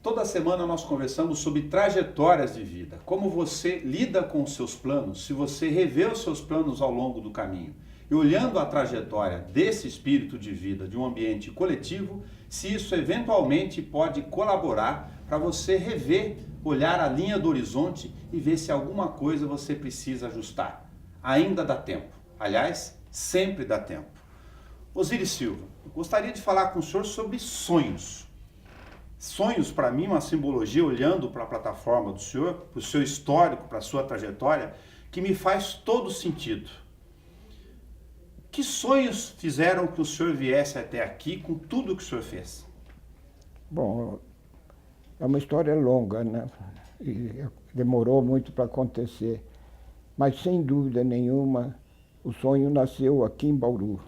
Toda semana nós conversamos sobre trajetórias de vida, como você lida com os seus planos, se você revê os seus planos ao longo do caminho. E olhando a trajetória desse espírito de vida, de um ambiente coletivo, se isso eventualmente pode colaborar para você rever, olhar a linha do horizonte e ver se alguma coisa você precisa ajustar. Ainda dá tempo. Aliás, sempre dá tempo. Osiris Silva, eu gostaria de falar com o senhor sobre sonhos. Sonhos, para mim, uma simbologia, olhando para a plataforma do senhor, para o seu histórico, para a sua trajetória, que me faz todo sentido. Que sonhos fizeram que o senhor viesse até aqui com tudo que o senhor fez? Bom, é uma história longa, né? E demorou muito para acontecer. Mas, sem dúvida nenhuma, o sonho nasceu aqui em Bauru.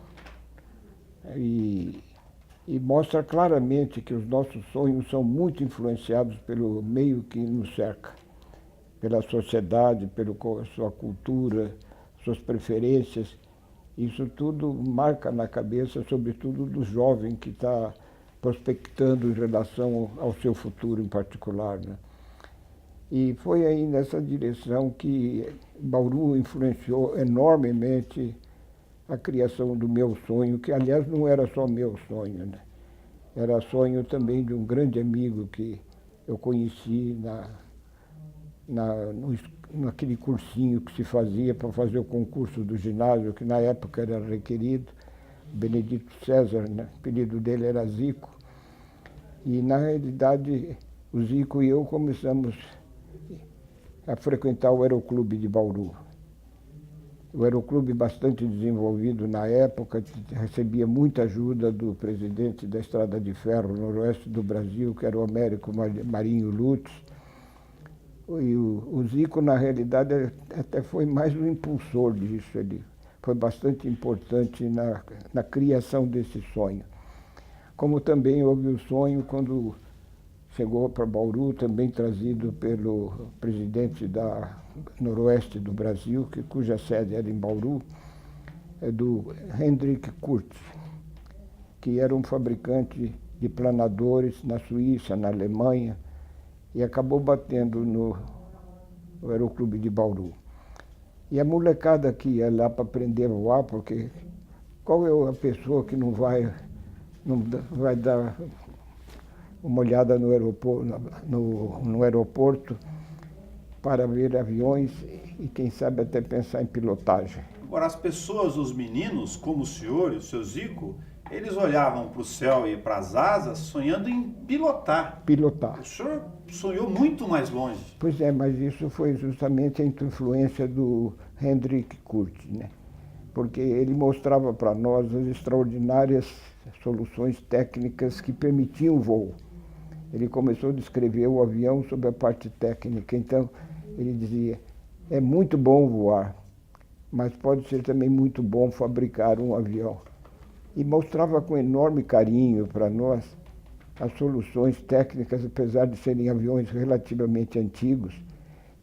E mostra claramente que os nossos sonhos são muito influenciados pelo meio que nos cerca, pela sociedade, pela sua cultura, suas preferências. Isso tudo marca na cabeça, sobretudo do jovem que está prospectando em relação ao seu futuro em particular, né? E foi aí nessa direção que Bauru influenciou enormemente a criação do meu sonho, que aliás não era só meu sonho, né? Era sonho também de um grande amigo que eu conheci naquele cursinho que se fazia para fazer o concurso do ginásio, que na época era requerido, Benedito César, né? O apelido dele era Zico. E na realidade o Zico e eu começamos a frequentar o Aeroclube de Bauru. O Aeroclube bastante desenvolvido na época, recebia muita ajuda do presidente da Estrada de Ferro Noroeste do Brasil, que era o Américo Marinho Lutz. E o Zico, na realidade, até foi mais um impulsor disso. Ele foi bastante importante na criação desse sonho. Como também houve o sonho quando chegou para Bauru, também trazido pelo presidente da Noroeste do Brasil, cuja sede era em Bauru, do Hendrik Kurz, que era um fabricante de planadores na Suíça, na Alemanha, e acabou batendo no Aeroclube de Bauru. E a molecada que ia lá para aprender a voar, porque qual é a pessoa que não vai dar uma olhada no aeroporto para ver aviões e, quem sabe, até pensar em pilotagem. Agora, as pessoas, os meninos, como o senhor e o seu Zico, eles olhavam para o céu e para as asas sonhando em pilotar. Pilotar. O senhor sonhou muito mais longe. Pois é, mas isso foi justamente a influência do Hendrik Kurz, né? Porque ele mostrava para nós as extraordinárias soluções técnicas que permitiam o voo. Ele começou a descrever o avião sob a parte técnica. Então, ele dizia, é muito bom voar, mas pode ser também muito bom fabricar um avião. E mostrava com enorme carinho para nós as soluções técnicas, apesar de serem aviões relativamente antigos,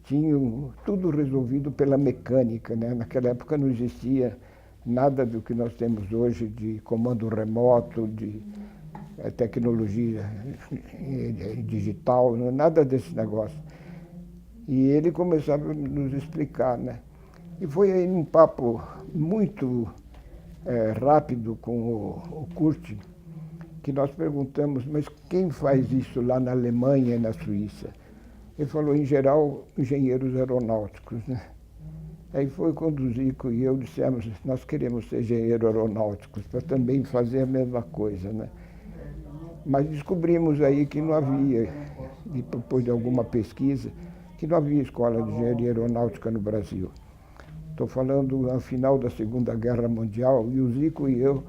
tinham tudo resolvido pela mecânica, né? Naquela época não existia nada do que nós temos hoje de comando remoto, de tecnologia digital, nada desse negócio. E ele começava a nos explicar, né? E foi aí num papo muito rápido com o Kurt que nós perguntamos, mas quem faz isso lá na Alemanha e na Suíça? Ele falou, em geral, engenheiros aeronáuticos, né? Aí foi quando o Zico e eu dissemos, nós queremos ser engenheiros aeronáuticos para também fazer a mesma coisa, né? Mas descobrimos aí que não havia, depois de alguma pesquisa, que não havia escola de engenharia aeronáutica no Brasil. Estou falando no final da Segunda Guerra Mundial, e o Zico e eu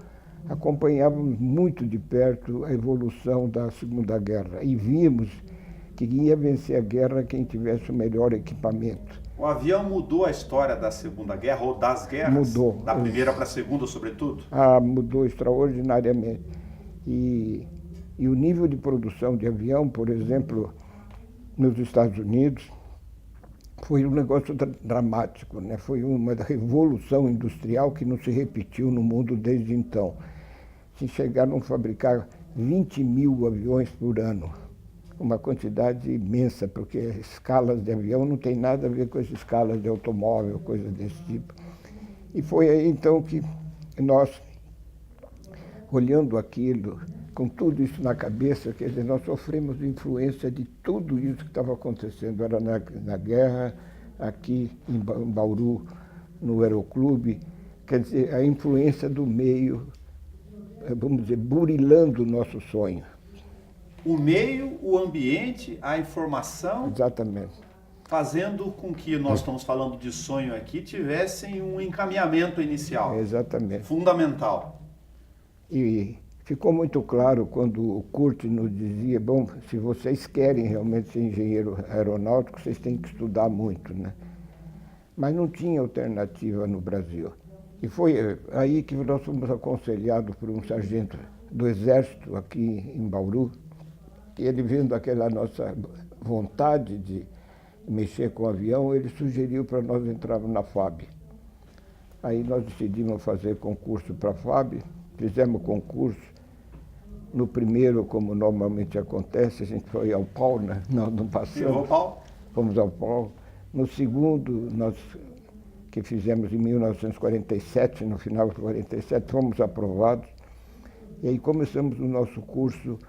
acompanhávamos muito de perto a evolução da Segunda Guerra e vimos que ia vencer a guerra quem tivesse o melhor equipamento. O avião mudou a história da Segunda Guerra ou das guerras? Mudou. Da primeira para a segunda, sobretudo? Mudou extraordinariamente. E o nível de produção de avião, por exemplo, nos Estados Unidos, foi um negócio dramático, né? Foi uma revolução industrial que não se repetiu no mundo desde então. Se chegaram a fabricar 20 mil aviões por ano. uma quantidade imensa, porque escalas de avião não tem nada a ver com as escalas de automóvel, coisas desse tipo. E foi aí então que nós, olhando aquilo, com tudo isso na cabeça, quer dizer, nós sofremos influência de tudo isso que estava acontecendo. Era na guerra, aqui em Bauru, no Aeroclube, quer dizer, a influência do meio, vamos dizer, burilando o nosso sonho. O meio, o ambiente, a informação. Exatamente. Fazendo com que, nós estamos falando de sonho aqui, tivessem um encaminhamento inicial. Exatamente. Fundamental. E ficou muito claro quando o Kurt nos dizia, bom, se vocês querem realmente ser engenheiro aeronáutico, vocês têm que estudar muito, né? Mas não tinha alternativa no Brasil. E foi aí que nós fomos aconselhados por um sargento do Exército aqui em Bauru, que ele, vendo aquela nossa vontade de mexer com o avião, ele sugeriu para nós entrarmos na FAB. Aí nós decidimos fazer concurso para a FAB, fizemos concurso. No primeiro, como normalmente acontece, a gente foi ao pau, né? Nós não passamos. Ao pau? Fomos ao pau. No segundo, nós que fizemos em 1947, no final de 47, fomos aprovados. E aí começamos o nosso curso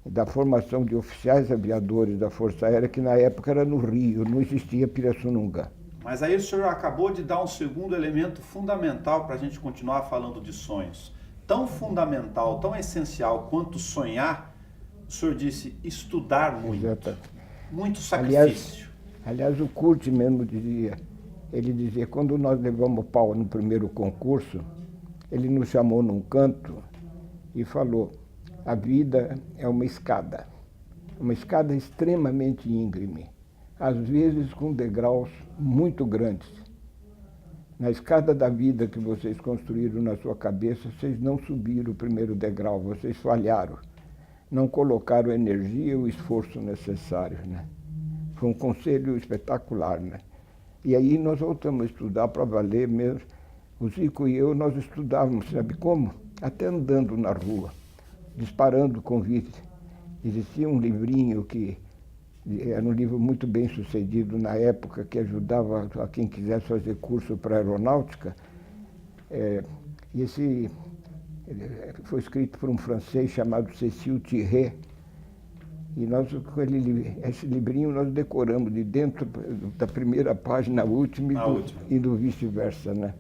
da formação de oficiais aviadores da Força Aérea, que na época era no Rio, não existia Pirassununga. Mas aí o senhor acabou de dar um segundo elemento fundamental para a gente continuar falando de sonhos. Tão fundamental, tão essencial quanto sonhar, o senhor disse estudar muito. Exato. Muito sacrifício. Aliás, o Kurt mesmo dizia, ele dizia, quando nós levamos pau no primeiro concurso, ele nos chamou num canto e falou, a vida é uma escada extremamente íngreme, às vezes com degraus muito grandes. Na escada da vida que vocês construíram na sua cabeça, vocês não subiram o primeiro degrau, vocês falharam. Não colocaram a energia e o esforço necessários, né? Foi um conselho espetacular, né? E aí nós voltamos a estudar para valer mesmo. O Zico e eu, nós estudávamos, sabe como? Até andando na rua, disparando convites. Existia um livrinho que era um livro muito bem sucedido na época, que ajudava a quem quisesse fazer curso para aeronáutica. E esse foi escrito por um francês chamado Cécile Thierry. E nós, com esse livrinho, nós decoramos de dentro da primeira página à última e do vice-versa, né?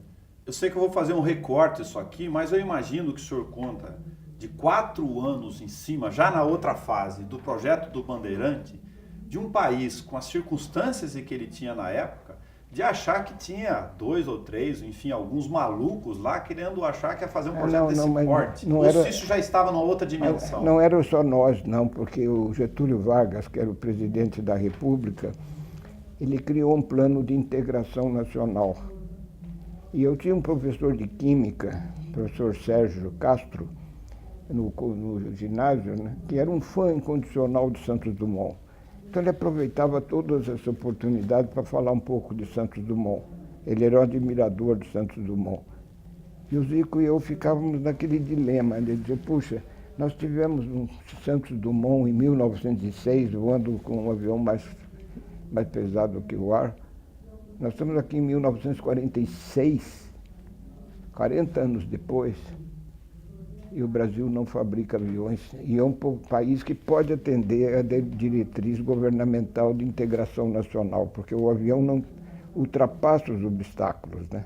Eu sei que eu vou fazer um recorte isso aqui, mas eu imagino que o senhor conta de 4 anos em cima, já na outra fase do projeto do Bandeirante, de um país com as circunstâncias que ele tinha na época, de achar que tinha 2 ou 3, enfim, alguns malucos lá querendo achar que ia fazer um projeto desse porte. Ou se isso já estava numa outra dimensão? Não era só nós, não, porque o Getúlio Vargas, que era o presidente da República, ele criou um plano de integração nacional. E eu tinha um professor de Química, professor Sérgio Castro, no ginásio, né, que era um fã incondicional de Santos Dumont. Então ele aproveitava todas as oportunidades para falar um pouco de Santos Dumont. Ele era um admirador de Santos Dumont. E o Zico e eu ficávamos naquele dilema, de dizer, puxa, nós tivemos um Santos Dumont em 1906, voando com um avião mais pesado que o ar. Nós estamos aqui em 1946, 40 anos depois, e o Brasil não fabrica aviões. E é um país que pode atender a diretriz governamental de integração nacional, porque o avião não ultrapassa os obstáculos, né?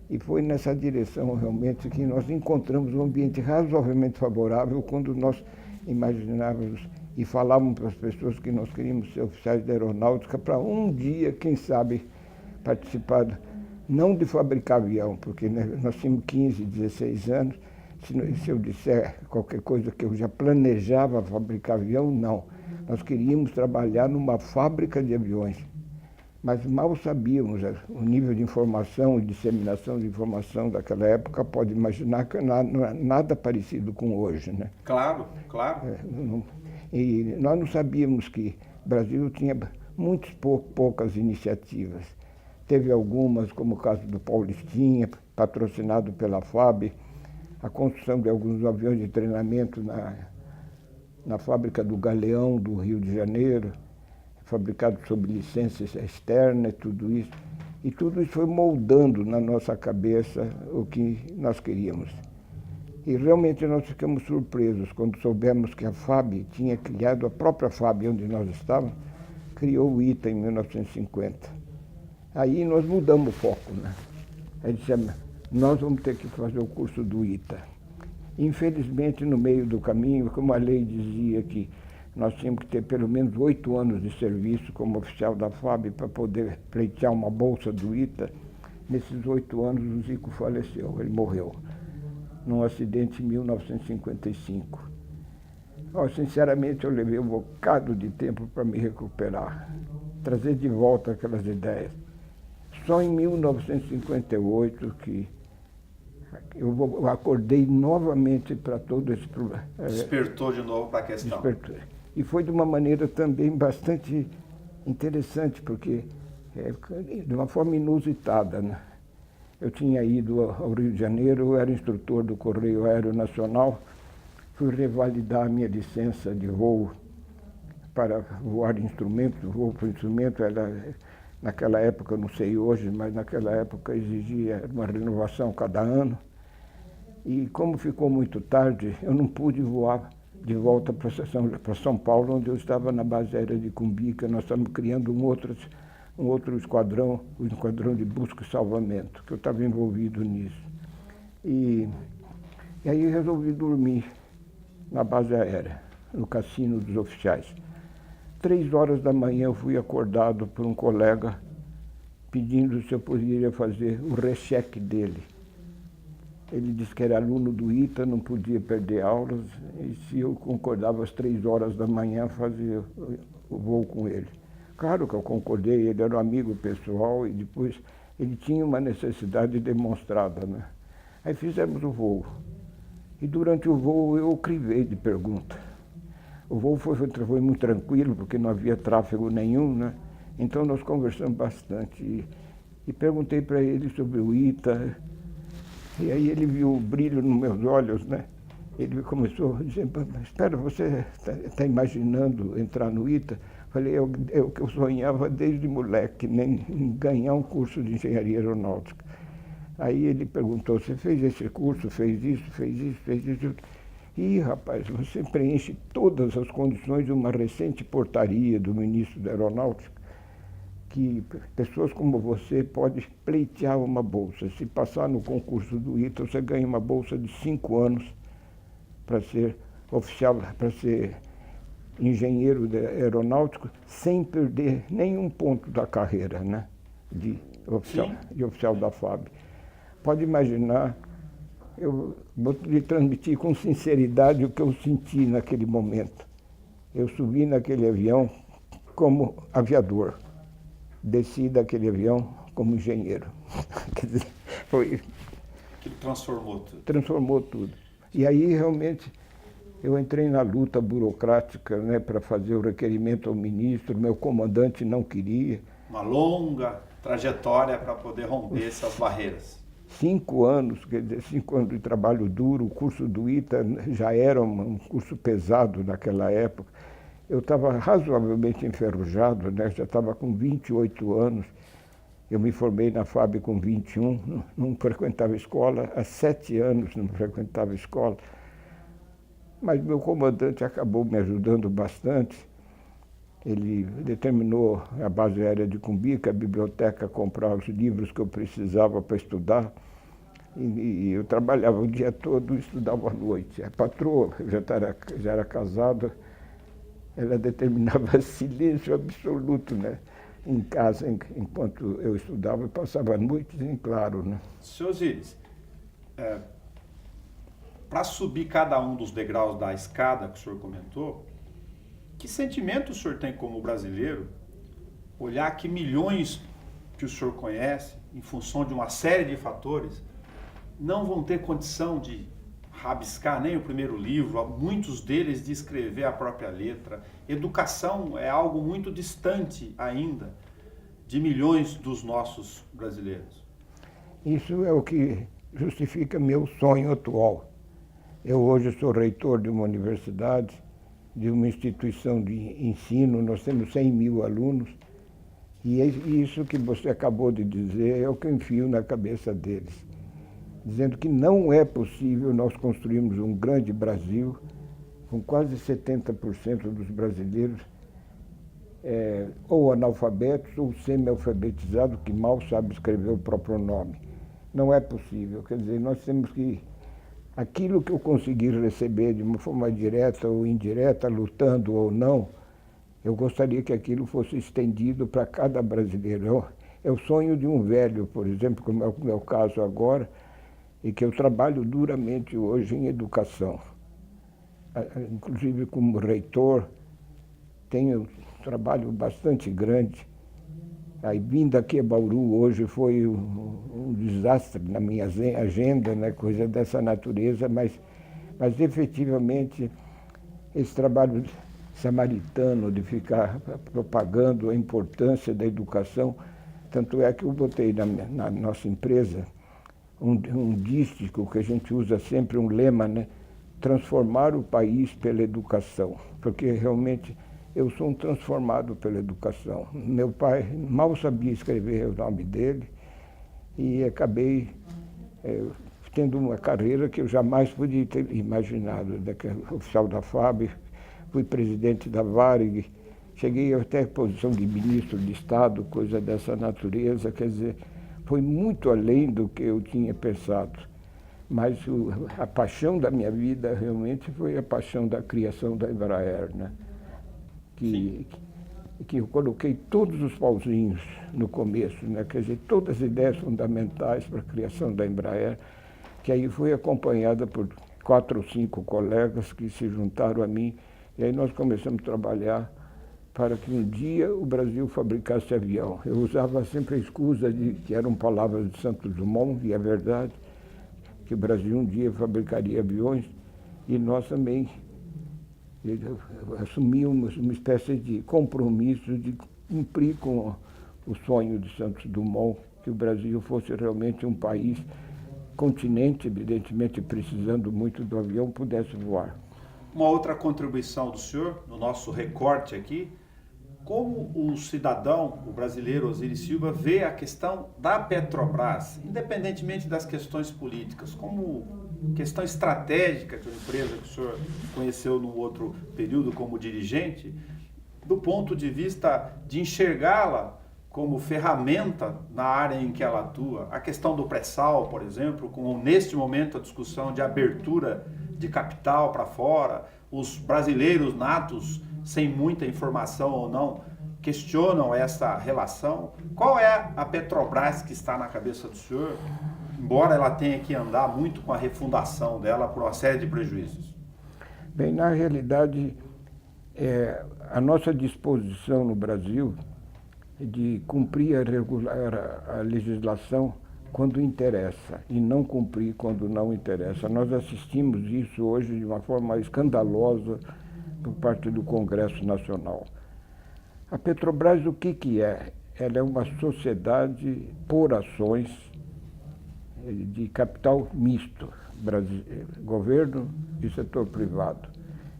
E foi nessa direção realmente que nós encontramos um ambiente razoavelmente favorável quando nós imaginávamos e falávamos para as pessoas que nós queríamos ser oficiais da aeronáutica para um dia, quem sabe, participar, não de fabricar avião, porque nós tínhamos 15, 16 anos. Se eu disser qualquer coisa que eu já planejava fabricar avião, não. Nós queríamos trabalhar numa fábrica de aviões, mas mal sabíamos o nível de informação e disseminação de informação daquela época. Pode imaginar que não é nada parecido com hoje, né? Claro, claro. E nós não sabíamos que o Brasil tinha poucas iniciativas. Teve algumas, como o caso do Paulistinha, patrocinado pela FAB, a construção de alguns aviões de treinamento na fábrica do Galeão, do Rio de Janeiro, fabricado sob licença externa e tudo isso. E tudo isso foi moldando na nossa cabeça o que nós queríamos. E realmente nós ficamos surpresos quando soubemos que a FAB tinha criado, a própria FAB onde nós estávamos, criou o ITA em 1950. Aí nós mudamos o foco, né? Aí dissemos, nós vamos ter que fazer o curso do ITA. Infelizmente, no meio do caminho, como a lei dizia que nós tínhamos que ter pelo menos 8 anos de serviço como oficial da FAB para poder pleitear uma bolsa do ITA, nesses 8 anos o Zico faleceu, ele morreu num acidente em 1955. Sinceramente, eu levei um bocado de tempo para me recuperar, trazer de volta aquelas ideias. Só em 1958 que eu acordei novamente para todo esse problema. Despertou de novo para a questão. Despertou. E foi de uma maneira também bastante interessante, porque de uma forma inusitada, né? Eu tinha ido ao Rio de Janeiro, eu era instrutor do Correio Aéreo Nacional, fui revalidar a minha licença de voo para voar de instrumento, voo por instrumento, naquela época, não sei hoje, mas naquela época exigia uma renovação cada ano. E como ficou muito tarde, eu não pude voar de volta para São Paulo, onde eu estava na base aérea de Cumbica. Nós estávamos criando um outro esquadrão, o esquadrão de busca e salvamento, que eu estava envolvido nisso. E aí resolvi dormir na base aérea, no cassino dos oficiais. 3 horas da manhã eu fui acordado por um colega pedindo se eu poderia fazer o recheque dele. Ele disse que era aluno do ITA, não podia perder aulas, e se eu concordava às 3 horas da manhã fazer o voo com ele. Claro que eu concordei, ele era um amigo pessoal e depois ele tinha uma necessidade demonstrada, né? Aí fizemos o voo. E durante o voo eu crivei de pergunta. O voo foi muito tranquilo, porque não havia tráfego nenhum, né? Então nós conversamos bastante. E perguntei para ele sobre o ITA. E aí ele viu o brilho nos meus olhos, né? Ele começou a dizer, espera, você está imaginando entrar no ITA? Falei, é o que eu sonhava desde moleque, nem ganhar um curso de engenharia aeronáutica. Aí ele perguntou, você fez esse curso, fez isso, fez isso, fez isso? Ih, rapaz, você preenche todas as condições de uma recente portaria do ministro da Aeronáutica, que pessoas como você podem pleitear uma bolsa. Se passar no concurso do ITA, você ganha uma bolsa de 5 anos para ser oficial, para ser engenheiro aeronáutico, sem perder nenhum ponto da carreira, né? de oficial da FAB. Pode imaginar, eu vou lhe transmitir com sinceridade o que eu senti naquele momento. Eu subi naquele avião como aviador, desci daquele avião como engenheiro. Quer dizer, foi... Que transformou tudo. Transformou tudo. E aí, realmente, eu entrei na luta burocrática, né, para fazer o requerimento ao ministro, meu comandante não queria. Uma longa trajetória para poder romper essas barreiras. 5 anos, quer dizer, 5 anos de trabalho duro. O curso do ITA já era um curso pesado naquela época. Eu estava razoavelmente enferrujado, né? Já estava com 28 anos. Eu me formei na FAB com 21, não frequentava escola. Há 7 anos não frequentava escola. Mas meu comandante acabou me ajudando bastante. Ele determinou a base aérea de Cumbica, a biblioteca, comprar os livros que eu precisava para estudar. E eu trabalhava o dia todo e estudava à noite. A patroa já era casada, ela determinava silêncio absoluto, né? Em casa, enquanto eu estudava, eu passava noites em claro, né? Senhor Osíris, para subir cada um dos degraus da escada que o senhor comentou, que sentimento o senhor tem como brasileiro olhar que milhões que o senhor conhece, em função de uma série de fatores, não vão ter condição de rabiscar nem o primeiro livro, muitos deles de escrever a própria letra. Educação é algo muito distante ainda de milhões dos nossos brasileiros. Isso é o que justifica meu sonho atual. Eu hoje sou reitor de uma universidade, de uma instituição de ensino, nós temos 100 mil alunos, e isso que você acabou de dizer é o que eu enfio na cabeça deles, dizendo que não é possível nós construirmos um grande Brasil com quase 70% dos brasileiros ou analfabetos ou semi-alfabetizados, que mal sabem escrever o próprio nome. Não é possível. Quer dizer, nós temos que... Aquilo que eu conseguir receber de uma forma direta ou indireta, lutando ou não, eu gostaria que aquilo fosse estendido para cada brasileiro. É o sonho de um velho, por exemplo, como é o meu caso agora, e que eu trabalho duramente hoje em educação. Inclusive como reitor, tenho um trabalho bastante grande. Aí vindo aqui a Bauru hoje foi um desastre na minha agenda, né, coisa dessa natureza, mas efetivamente esse trabalho samaritano de ficar propagando a importância da educação, tanto é que eu botei na nossa empresa um dístico que a gente usa sempre, um lema, né? Transformar o país pela educação, porque realmente eu sou um transformado pela educação. Meu pai mal sabia escrever o nome dele e acabei tendo uma carreira que eu jamais podia ter imaginado. Oficial da FAB, fui presidente da Varig, cheguei até a posição de ministro de Estado, coisa dessa natureza, quer dizer, foi muito além do que eu tinha pensado. Mas a paixão da minha vida realmente foi a paixão da criação da Embraer, né? Que eu coloquei todos os pauzinhos no começo, né? Quer dizer, todas as ideias fundamentais para a criação da Embraer, que aí foi acompanhada por 4 ou 5 colegas que se juntaram a mim, e aí nós começamos a trabalhar para que um dia o Brasil fabricasse avião. Eu usava sempre a escusa de que eram palavras de Santos Dumont, e é verdade, que o Brasil um dia fabricaria aviões, e nós também assumíamos uma espécie de compromisso de cumprir com o sonho de Santos Dumont, que o Brasil fosse realmente um país, continente, evidentemente precisando muito do avião, pudesse voar. Uma outra contribuição do senhor, no nosso recorte aqui, como o cidadão, o brasileiro Osiris Silva, vê a questão da Petrobras, independentemente das questões políticas, como questão estratégica de uma empresa que o senhor conheceu num outro período como dirigente, do ponto de vista de enxergá-la como ferramenta na área em que ela atua, a questão do pré-sal, por exemplo, com neste momento a discussão de abertura de capital para fora, os brasileiros natos, sem muita informação ou não, questionam essa relação. Qual é a Petrobras que está na cabeça do senhor, embora ela tenha que andar muito com a refundação dela por uma série de prejuízos? Bem, na realidade, a nossa disposição no Brasil é de cumprir a legislação quando interessa e não cumprir quando não interessa. Nós assistimos isso hoje de uma forma escandalosa por parte do Congresso Nacional. A Petrobras, o que é? Ela é uma sociedade por ações de capital misto, governo e setor privado.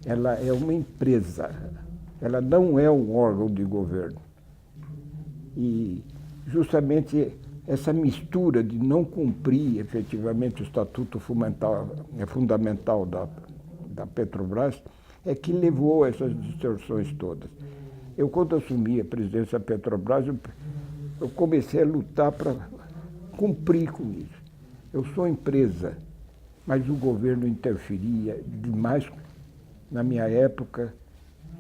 Ela é uma empresa, ela não é um órgão de governo. E justamente essa mistura de não cumprir efetivamente o Estatuto Fundamental da Petrobras é que levou a essas distorções todas. Eu, quando assumi a presidência da Petrobras, eu comecei a lutar para cumprir com isso. Eu sou empresa, mas o governo interferia demais na minha época,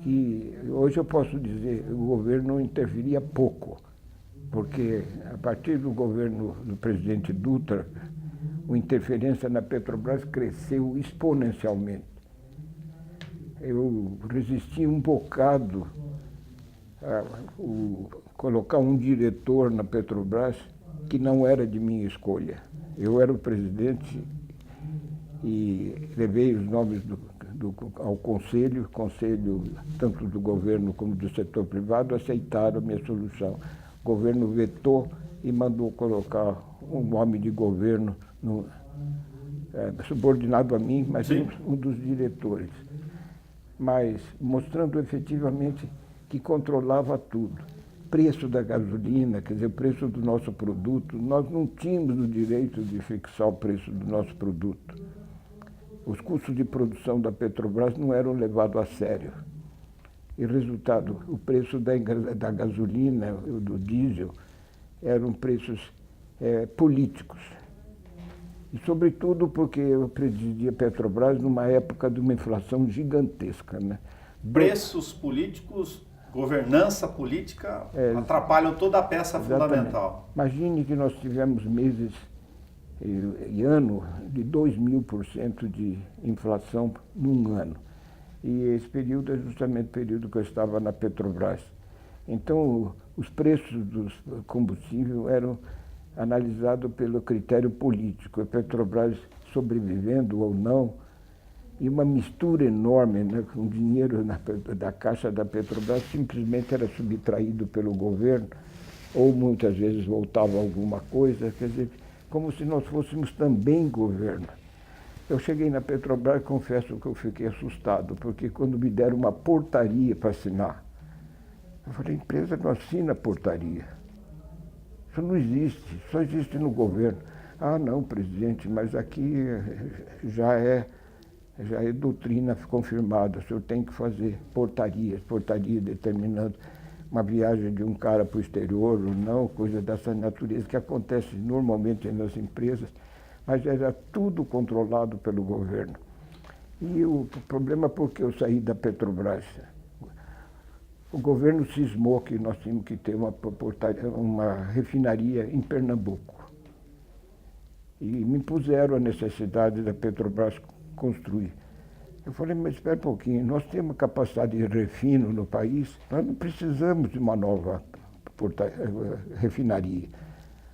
que hoje eu posso dizer que o governo interferia pouco, porque a partir do governo do presidente Dutra, a interferência na Petrobras cresceu exponencialmente. Eu resisti um bocado a colocar um diretor na Petrobras que não era de minha escolha. Eu era o presidente e levei os nomes ao conselho tanto do governo como do setor privado, aceitaram a minha solução. O governo vetou e mandou colocar um nome de governo subordinado a mim, mas um dos diretores. mas mostrando efetivamente que controlava tudo. Preço da gasolina, quer dizer, o preço do nosso produto, nós não tínhamos o direito de fixar o preço do nosso produto. Os custos de produção da Petrobras não eram levados a sério. E resultado, o preço da gasolina, do diesel, eram preços políticos. E, sobretudo, porque eu presidia a Petrobras numa época de uma inflação gigantesca, né? Preços políticos, governança política atrapalham toda a peça fundamental. Imagine que nós tivemos meses e ano de 2.000% de inflação num ano. E esse período é justamente o período que eu estava na Petrobras. Então, os preços dos combustíveis eram analisados pelo critério político, a Petrobras sobrevivendo ou não, e uma mistura enorme, né, com dinheiro da caixa da Petrobras simplesmente era subtraído pelo governo, ou muitas vezes voltava alguma coisa, quer dizer, como se nós fôssemos também governo. Eu cheguei na Petrobras e confesso que eu fiquei assustado, porque quando me deram uma portaria para assinar, eu falei, a empresa não assina portaria. Isso não existe, só existe no governo. Ah, não, presidente, mas aqui já é doutrina confirmada, o senhor tem que fazer portaria determinando uma viagem de um cara para o exterior ou não, coisa dessa natureza, que acontece normalmente nas empresas, mas era tudo controlado pelo governo. E o problema é porque eu saí da Petrobras. O governo cismou que nós tínhamos que ter uma refinaria em Pernambuco. E me impuseram a necessidade da Petrobras construir. Eu falei, mas espera um pouquinho, nós temos capacidade de refino no país, nós não precisamos de uma nova refinaria.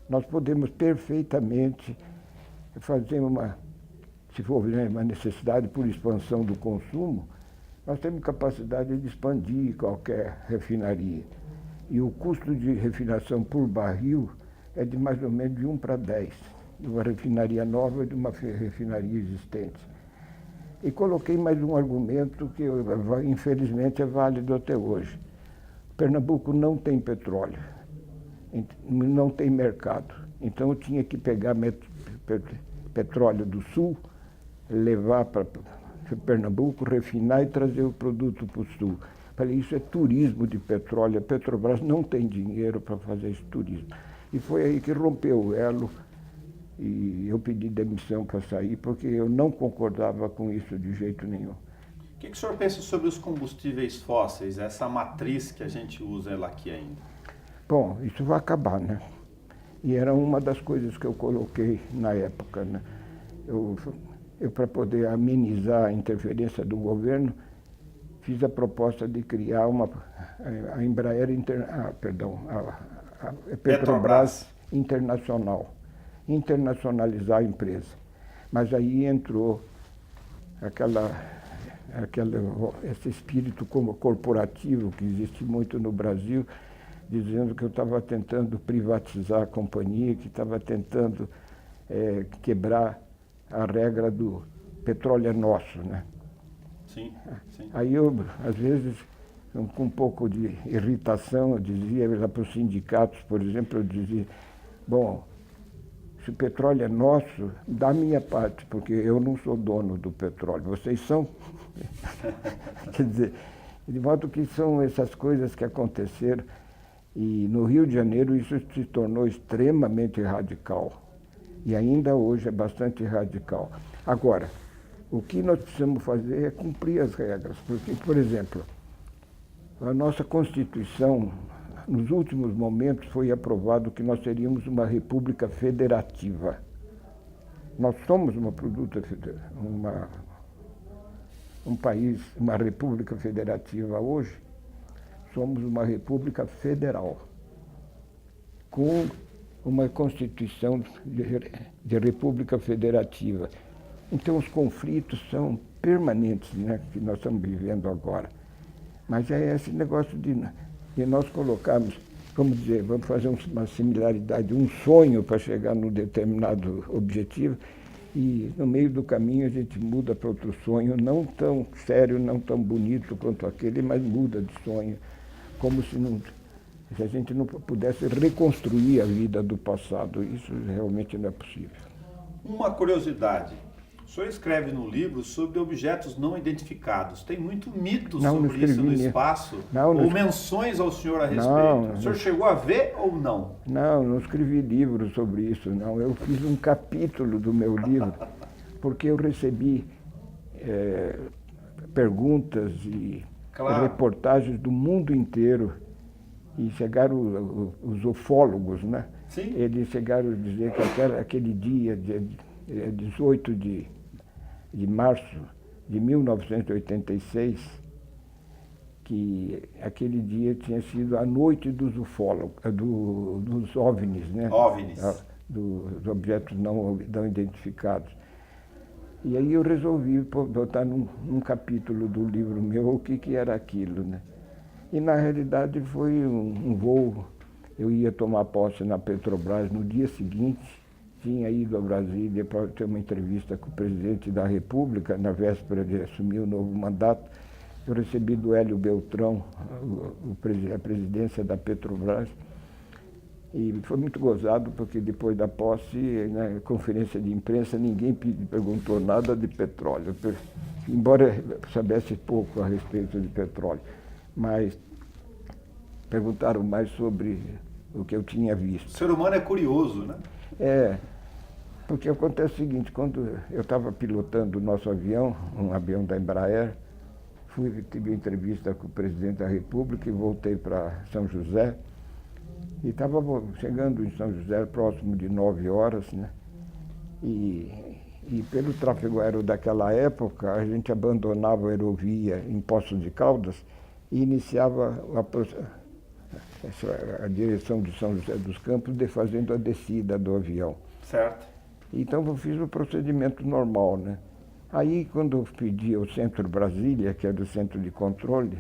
Nós podemos perfeitamente fazer se for uma necessidade por expansão do consumo, nós temos capacidade de expandir qualquer refinaria. E o custo de refinação por barril é de mais ou menos de 1 para 10, de uma refinaria nova e de uma refinaria existente. E coloquei mais um argumento que, infelizmente, é válido até hoje. Pernambuco não tem petróleo, não tem mercado. Então, eu tinha que pegar petróleo do sul, levar para Pernambuco, refinar e trazer o produto para o sul. Falei, isso é turismo de petróleo. A Petrobras não tem dinheiro para fazer esse turismo. E foi aí que rompeu o elo. E eu pedi demissão para sair, porque eu não concordava com isso de jeito nenhum. O que o senhor pensa sobre os combustíveis fósseis, essa matriz que a gente usa ela aqui ainda? Bom, isso vai acabar, né? E era uma das coisas que eu coloquei na época, né? Eu para poder amenizar a interferência do governo, fiz a proposta de criar a Embraer, a Petrobras Internacional. Internacionalizar a empresa. Mas aí entrou esse espírito corporativo que existe muito no Brasil, dizendo que eu estava tentando privatizar a companhia, que estava tentando quebrar a regra do petróleo é nosso, né? Sim, sim. Aí eu, às vezes, com um pouco de irritação, eu dizia lá para os sindicatos, por exemplo, eu dizia, bom, se o petróleo é nosso, dá a minha parte, porque eu não sou dono do petróleo. Vocês são? Quer dizer, de modo que são essas coisas que aconteceram. E no Rio de Janeiro isso se tornou extremamente radical. E ainda hoje é bastante radical. Agora, o que nós precisamos fazer é cumprir as regras. Porque, por exemplo, a nossa Constituição, nos últimos momentos, foi aprovado que nós teríamos uma república federativa. Nós somos um país, uma república federativa hoje, somos uma república federal, com uma Constituição de república federativa. Então, os conflitos são permanentes, né, que nós estamos vivendo agora. Mas é esse negócio de nós colocarmos, vamos dizer, vamos fazer uma similaridade, um sonho para chegar num determinado objetivo, E no meio do caminho a gente muda para outro sonho, não tão sério, não tão bonito quanto aquele, mas muda de sonho, como se a gente não pudesse reconstruir a vida do passado. Isso realmente não é possível. Uma curiosidade. O senhor escreve no livro sobre objetos não identificados. Tem muito mito sobre isso no espaço, ou menções ao senhor a respeito. O senhor chegou a ver ou não? Não escrevi livro sobre isso, não. Eu fiz um capítulo do meu livro, porque eu recebi perguntas e reportagens do mundo inteiro. E chegaram os ufólogos, né? Sim. Eles chegaram a dizer que aquele dia, 18 de março de 1986, que aquele dia tinha sido a noite dos ufólogos, dos OVNIs, né? OVNIs. Dos objetos não identificados. E aí eu resolvi botar num capítulo do livro meu o que era aquilo, né? E na realidade foi um voo. Eu ia tomar posse na Petrobras no dia seguinte, tinha ido a Brasília para ter uma entrevista com o presidente da República, na véspera de assumir o novo mandato. Eu recebi do Hélio Beltrão a presidência da Petrobras. E foi muito gozado, porque depois da posse, na conferência de imprensa, ninguém perguntou nada de petróleo, embora soubesse pouco a respeito de petróleo. Mas perguntaram mais sobre o que eu tinha visto. O ser humano é curioso, né? Porque acontece o seguinte, quando eu estava pilotando o nosso avião, um avião da Embraer, tive uma entrevista com o presidente da República e voltei para São José. E estava chegando em São José próximo de 9 horas, né? E pelo tráfego aéreo daquela época, a gente abandonava a aerovia em Poços de Caldas e iniciava a direção de São José dos Campos fazendo a descida do avião. Certo. Então eu fiz o procedimento normal, né? Aí quando eu pedi ao Centro Brasília, que era o centro de controle,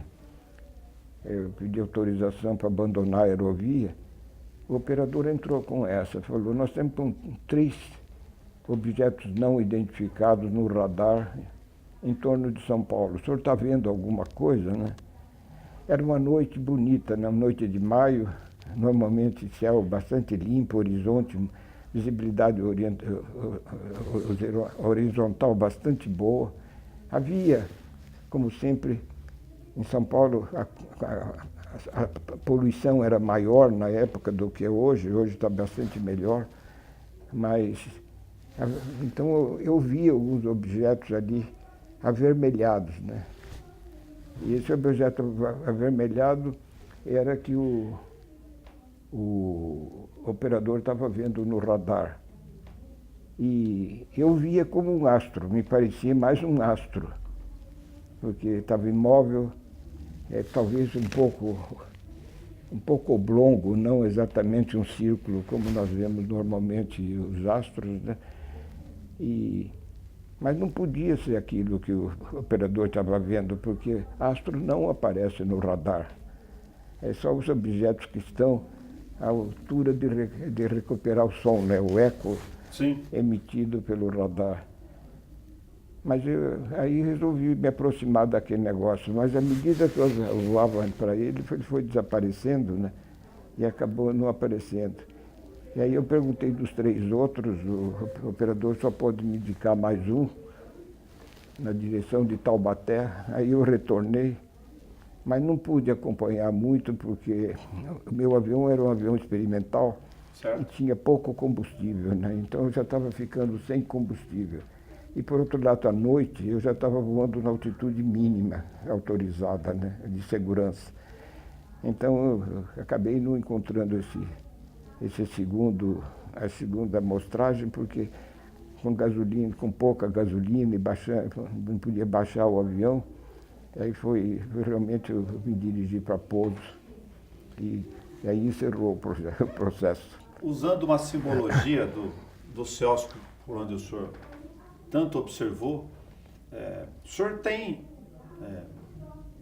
eu pedi autorização para abandonar a aerovia, o operador entrou com essa, falou, nós temos 3 objetos não identificados no radar em torno de São Paulo. O senhor está vendo alguma coisa, né? Era uma noite bonita, né? Noite de maio, normalmente céu bastante limpo, horizonte, visibilidade horizontal bastante boa. Havia, como sempre, em São Paulo, a poluição era maior na época do que hoje está bastante melhor, mas então eu vi alguns objetos ali avermelhados, né? E esse objeto avermelhado era que o operador estava vendo no radar. E eu via como um astro, me parecia mais um astro, porque estava imóvel, talvez um pouco oblongo, não exatamente um círculo como nós vemos normalmente os astros, né? Mas não podia ser aquilo que o operador estava vendo, porque astro não aparece no radar. É só os objetos que estão à altura de recuperar o som, né? O eco. Sim. Emitido pelo radar. Mas aí resolvi me aproximar daquele negócio. Mas à medida que eu voava para ele foi desaparecendo, né? E acabou não aparecendo. E aí eu perguntei dos 3 outros, o operador só pôde me indicar mais um, na direção de Taubaté. Aí eu retornei, mas não pude acompanhar muito, porque o meu avião era um avião experimental. Certo. E tinha pouco combustível, né? Então eu já estava ficando sem combustível. E por outro lado, à noite, eu já estava voando na altitude mínima autorizada, né? De segurança. Então eu acabei não encontrando a segunda amostragem, porque com pouca gasolina, não podia baixar o avião. Aí foi realmente eu me dirigi para Pouso e aí encerrou o processo. Usando uma simbologia do céus por onde o senhor tanto observou, o senhor tem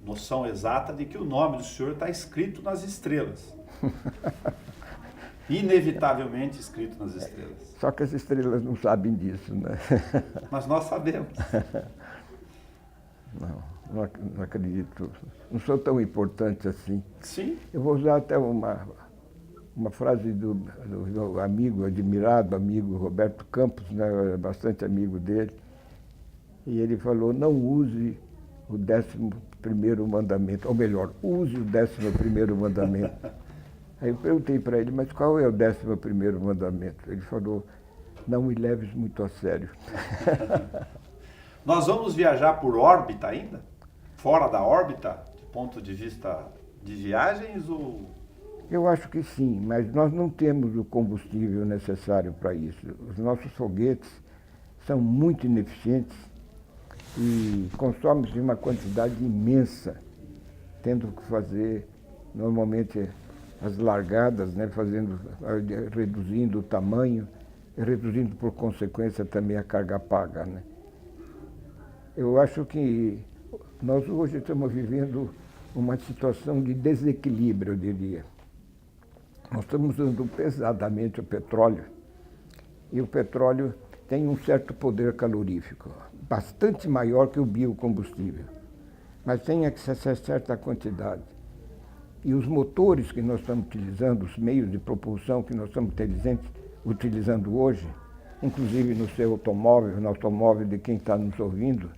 noção exata de que o nome do senhor está escrito nas estrelas. inevitavelmente escrito nas estrelas. Só que as estrelas não sabem disso, né? Mas nós sabemos. Não acredito. Não sou tão importante assim. Sim. Eu vou usar até uma frase do meu amigo, admirado amigo Roberto Campos, né, bastante amigo dele, e ele falou: não use o 11º mandamento, ou melhor, use o 11º mandamento. Aí eu perguntei para ele: mas qual é o 11º mandamento? Ele falou: não me leves muito a sério. Nós vamos viajar por órbita ainda? Fora da órbita, do ponto de vista de viagens ou... Eu acho que sim, mas nós não temos o combustível necessário para isso. Os nossos foguetes são muito ineficientes e consomem-se uma quantidade imensa, tendo que fazer normalmente as largadas, né, reduzindo o tamanho, e reduzindo por consequência também a carga paga, né? Eu acho que nós hoje estamos vivendo uma situação de desequilíbrio, eu diria. Nós estamos usando pesadamente o petróleo, e o petróleo tem um certo poder calorífico, bastante maior que o biocombustível, mas tem que ser certa quantidade. E os motores que nós estamos utilizando, os meios de propulsão que nós estamos utilizando hoje, inclusive no seu automóvel, no automóvel de quem está nos ouvindo,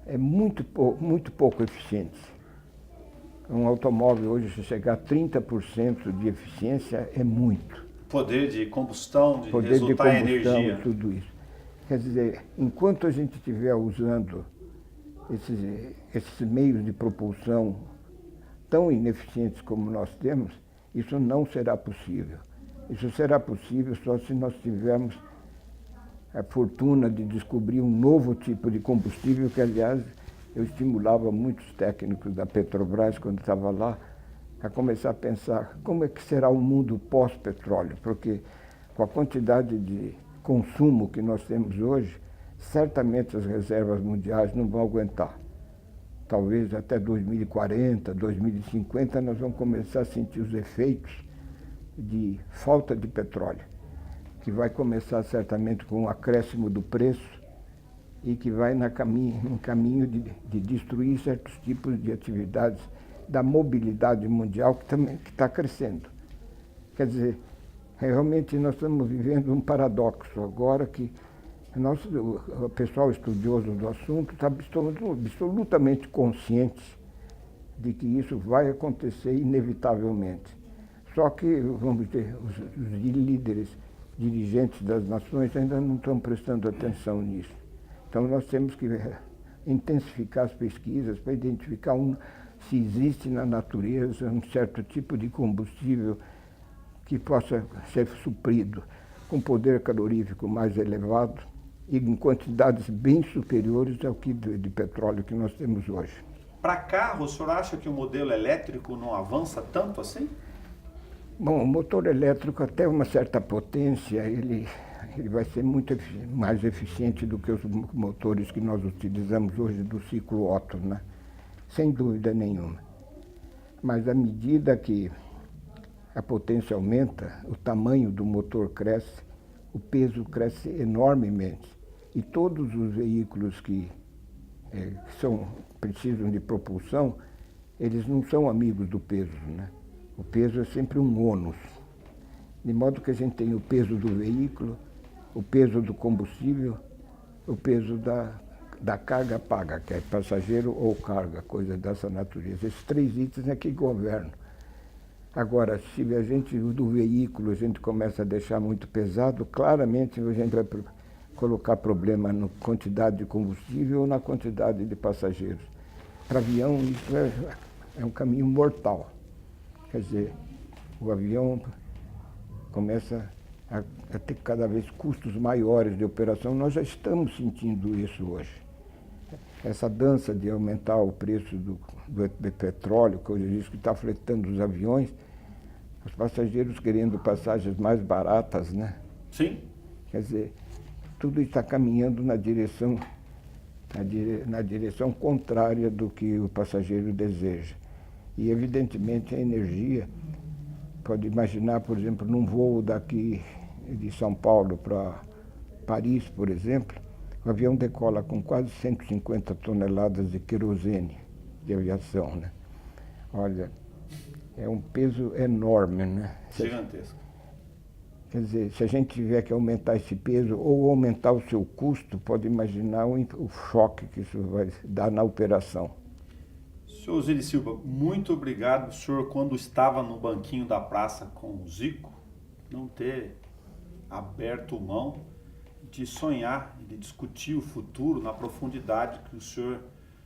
é muito pouco eficiente. Um automóvel hoje, se chegar a 30% de eficiência, é muito. Poder de combustão, de resultar em energia. Tudo isso. Quer dizer, enquanto a gente estiver usando esses meios de propulsão tão ineficientes como nós temos, isso não será possível. Isso será possível só se nós tivermos a fortuna de descobrir um novo tipo de combustível, que, aliás, eu estimulava muitos técnicos da Petrobras, quando estava lá, a começar a pensar como é que será o mundo pós-petróleo, porque com a quantidade de consumo que nós temos hoje, certamente as reservas mundiais não vão aguentar. Talvez até 2040, 2050, nós vamos começar a sentir os efeitos de falta de petróleo, que vai começar certamente com um acréscimo do preço e que vai em caminho de destruir certos tipos de atividades da mobilidade mundial, que também está crescendo. Quer dizer, realmente nós estamos vivendo um paradoxo agora, que o pessoal estudioso do assunto está absolutamente consciente de que isso vai acontecer inevitavelmente. Só que, vamos dizer, os líderes, dirigentes das nações ainda não estão prestando atenção nisso. Então nós temos que intensificar as pesquisas para identificar se existe na natureza um certo tipo de combustível que possa ser suprido com poder calorífico mais elevado e em quantidades bem superiores ao que de petróleo que nós temos hoje. Para carro, o senhor acha que o modelo elétrico não avança tanto assim? Bom, o motor elétrico, até uma certa potência, ele vai ser muito mais eficiente do que os motores que nós utilizamos hoje do ciclo Otto, né? Sem dúvida nenhuma. Mas à medida que a potência aumenta, o tamanho do motor cresce, o peso cresce enormemente. E todos os veículos que precisam de propulsão, eles não são amigos do peso, né? O peso é sempre um ônus. De modo que a gente tem o peso do veículo, o peso do combustível, o peso da carga paga, que é passageiro ou carga, coisa dessa natureza. Esses 3 itens é que governam. Agora, se a gente, do veículo, a gente começa a deixar muito pesado, claramente a gente vai colocar problema na quantidade de combustível ou na quantidade de passageiros. Para avião, isso é um caminho mortal. Quer dizer, o avião começa a ter cada vez custos maiores de operação. Nós já estamos sentindo isso hoje. Essa dança de aumentar o preço do petróleo, que hoje diz que está afetando os aviões, os passageiros querendo passagens mais baratas, né? Sim. Quer dizer, tudo está caminhando na direção contrária do que o passageiro deseja. E, evidentemente, a energia pode imaginar, por exemplo, num voo daqui de São Paulo para Paris, por exemplo, o avião decola com quase 150 toneladas de querosene de aviação, né? Olha, é um peso enorme, né? Gigantesco. Quer dizer, se a gente tiver que aumentar esse peso ou aumentar o seu custo, pode imaginar o choque que isso vai dar na operação. Senhor Osiris Silva, muito obrigado. O senhor, quando estava no banquinho da praça com o Zico, não ter aberto mão de sonhar, de discutir o futuro na profundidade que o senhor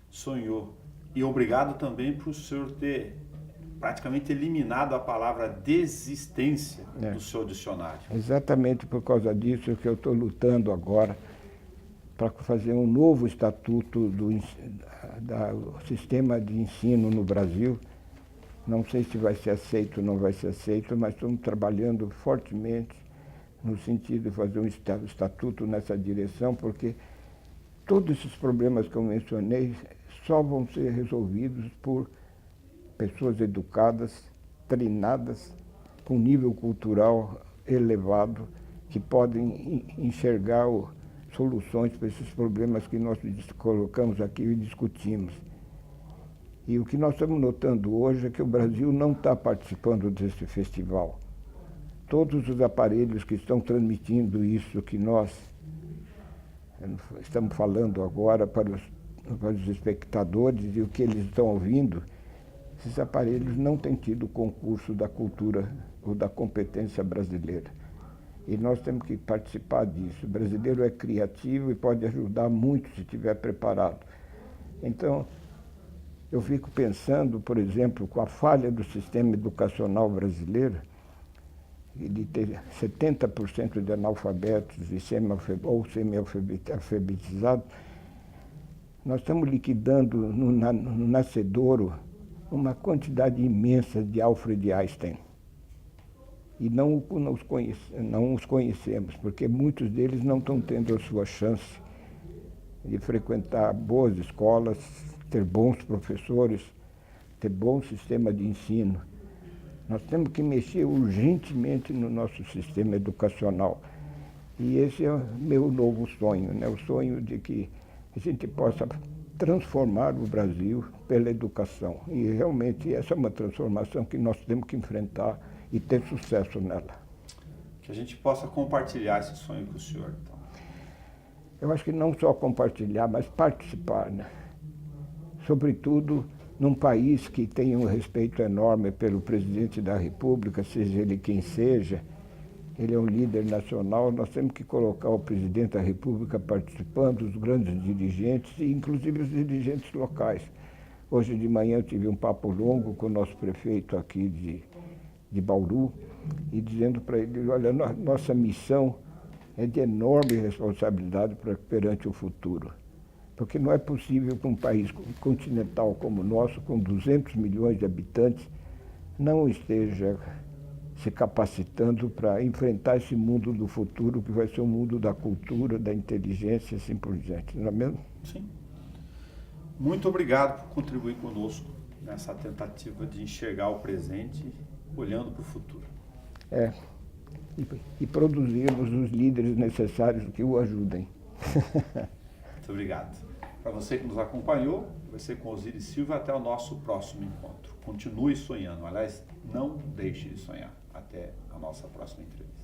sonhou. E obrigado também por o senhor ter praticamente eliminado a palavra desistência do seu dicionário. Exatamente por causa disso que eu estou lutando agora para fazer um novo estatuto do sistema de ensino no Brasil. Não sei se vai ser aceito ou não vai ser aceito, mas estamos trabalhando fortemente no sentido de fazer um estatuto nessa direção, porque todos esses problemas que eu mencionei só vão ser resolvidos por pessoas educadas, treinadas, com nível cultural elevado, que podem enxergar soluções para esses problemas que nós colocamos aqui e discutimos. E o que nós estamos notando hoje é que o Brasil não está participando desse festival. Todos os aparelhos que estão transmitindo isso que nós estamos falando agora para os espectadores e o que eles estão ouvindo, esses aparelhos não têm tido concurso da cultura ou da competência brasileira. E nós temos que participar disso. O brasileiro é criativo e pode ajudar muito se estiver preparado. Então, eu fico pensando, por exemplo, com a falha do sistema educacional brasileiro, de ter 70% de analfabetos ou semi-alfabetizados, nós estamos liquidando no nascedouro uma quantidade imensa de Alfred Einstein. E não os conhecemos, porque muitos deles não estão tendo a sua chance de frequentar boas escolas, ter bons professores, ter bom sistema de ensino. Nós temos que mexer urgentemente no nosso sistema educacional. E esse é o meu novo sonho, né? O sonho de que a gente possa transformar o Brasil pela educação. E realmente essa é uma transformação que nós temos que enfrentar e ter sucesso nela. Que a gente possa compartilhar esse sonho com o senhor, então. Eu acho que não só compartilhar, mas participar, né? Sobretudo num país que tem um respeito enorme pelo presidente da República, seja ele quem seja, ele é um líder nacional, nós temos que colocar o presidente da República participando, os grandes dirigentes, e inclusive os dirigentes locais. Hoje de manhã eu tive um papo longo com o nosso prefeito aqui de Bauru, e dizendo para ele, olha, nossa missão é de enorme responsabilidade perante o futuro. Porque não é possível que um país continental como o nosso, com 200 milhões de habitantes, não esteja se capacitando para enfrentar esse mundo do futuro, que vai ser o mundo da cultura, da inteligência e assim por diante, não é mesmo? Sim. Muito obrigado por contribuir conosco nessa tentativa de enxergar o presente olhando para o futuro. E produzirmos os líderes necessários que o ajudem. Muito obrigado. Para você que nos acompanhou, vai ser com Osiris Silva até o nosso próximo encontro. Continue sonhando, aliás, não deixe de sonhar. Até a nossa próxima entrevista.